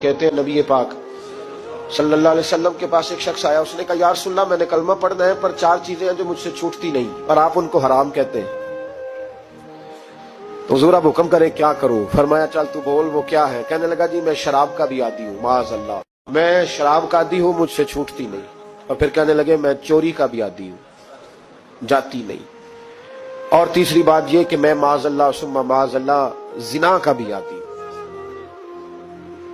कहते हैं नबी पाक सल्लल्लाहु अलैहि वसल्लम के पास एक शख्स आया, उसने कहा यार सुनना, मैंने कलमा पढ़ना है पर चार चीजें हैं जो मुझसे छूटती नहीं और आप उनको हराम कहते हैं, तो हुजूर आप हुक्म करें क्या करूं? फरमाया चल तू बोल वो क्या है। कहने लगा जी मैं शराब का भी आदी हूँ, माज़अल्लाह मैं शराब का आदी हूँ, मुझसे छूटती नहीं। और फिर कहने लगे मैं चोरी का भी आदी हूँ, जाती नहीं। और तीसरी बात ये कि मैं माज़अल्लाह सुम्मा माज़अल्लाह जिना का भी आदी हूँ।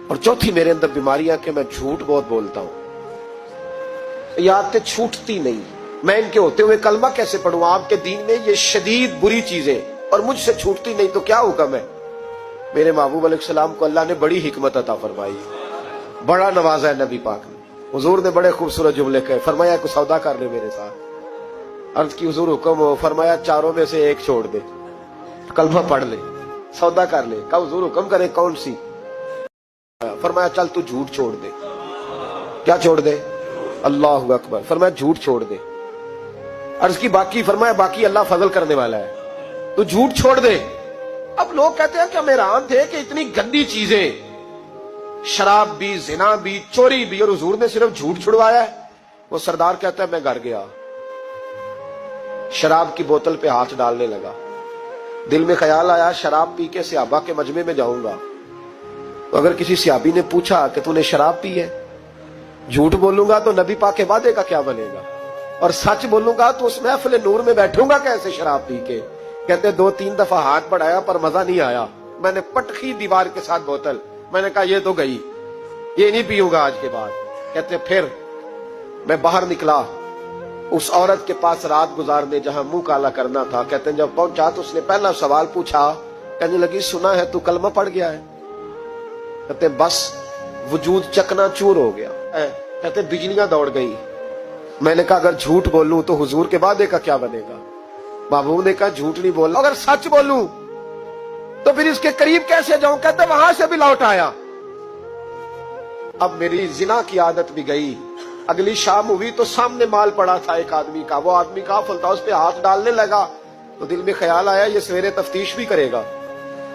और चौथी मेरे अंदर बीमारियां कि मैं झूठ बहुत बोलता हूं। ये आदतें छूटती नहीं, मैं इनके होते हुए कलमा कैसे पढ़ूं? आपके दीन में ये शदीद बुरी चीजें और मुझसे छूटती नहीं, तो क्या हुक्म है? मेरे महबूब अलैहिस्सलाम को अल्लाह ने बड़ी हिकमत अता फरमाई, बड़ा नवाजा है नबी पाक ने। हुजूर ने बड़े खूबसूरत जुमले कहे, फरमाया कुछ सौदा कर ले मेरे साथ। अर्ज की हुजूर हुक्म हो, फरमाया चारों में से एक छोड़ दे, कलमा पढ़ ले, सौदा कर ले। कहा हुजूर हुक्म करे कौन सी? फरमाया चल तू झूठ छोड़ दे। क्या छोड़ दे? अल्लाहु अकबर। फरमाया झूठ छोड़ दे। अर्ज की बाकी? फरमाया बाकी अल्लाह फजल करने वाला है, तू झूठ छोड़ दे। अब लोग कहते हैं कि हम हैरान थे कि इतनी गंदी चीजें, शराब भी, जिना भी, चोरी भी, और हुजूर ने सिर्फ झूठ छुड़वाया है। वो सरदार कहता है मैं घर गया, शराब की बोतल पे हाथ डालने लगा, दिल में ख्याल आया शराब पी के सहाबा के मजमे में जाऊंगा, तो अगर किसी सहाबी ने पूछा कि तूने शराब पी है, झूठ बोलूंगा तो नबी पाक के वादे का क्या बनेगा, और सच बोलूंगा तो उस महफिल नूर में बैठूंगा कैसे शराब पी के? कहते 2-3 दफा हाथ बढ़ाया पर मजा नहीं आया, मैंने पटखी दीवार के साथ बोतल, मैंने कहा ये तो गई, ये नहीं पीऊंगा आज के बाद। कहते फिर मैं बाहर निकला उस औरत के पास रात गुजारने जहां मुंह काला करना था। कहते जब पहुंचा तो उसने पहला सवाल पूछा, कहने लगी सुना है तू कलमा पढ़ गया है? कहते बस वजूद चकनाचूर हो गया। कहते बिजलियां दौड़ गई। मैंने कहा अगर झूठ बोलूं तो हुजूर के वादे का क्या बनेगा? महबूब ने कहा झूठ नहीं बोलना, अगर सच बोलूं तो फिर इसके करीब कैसे जाऊं? कहते वहां से भी लौट आया। अब मेरी जिना की आदत भी गई। अगली शाम हुई तो सामने माल पड़ा था एक आदमी का, वो आदमी काफिल था, उस पे हाथ डालने लगा तो दिल में ख्याल आया ये सवेरे तफ्तीश भी करेगा,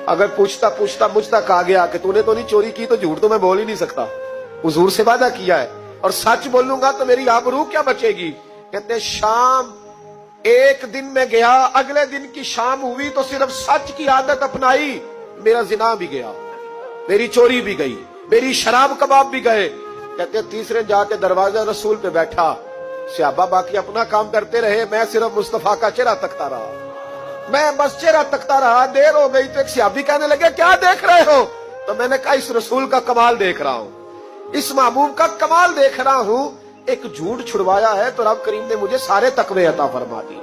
अगर पूछता पूछता मुझ तक आ गया कि तूने तो नहीं चोरी की, तो झूठ तो मैं बोल ही नहीं सकता, हुजूर से वादा किया है, और सच बोलूंगा तो मेरी आबरू क्या बचेगी? कहते शाम एक दिन में गया, अगले दिन की शाम हुई तो सिर्फ सच की आदत अपनाई, मेरा जिना भी गया, मेरी चोरी भी गई, मेरी शराब कबाब भी गए। कहते तीसरे जाके दरवाजा रसूल पे बैठा, सहाबा बाकी अपना काम करते रहे, मैं सिर्फ मुस्तफा का चेहरा तकता रहा, मैं बस चेहरा तकता रहा। देर हो गई तो एक सहाबी कहने लगे क्या देख रहे हो? तो मैंने कहा इस रसूल का कमाल देख रहा हूं, इस महबूब का कमाल देख रहा हूं। एक झूठ छुड़वाया है तो रब करीम ने मुझे सारे तकवे अता फरमा दी।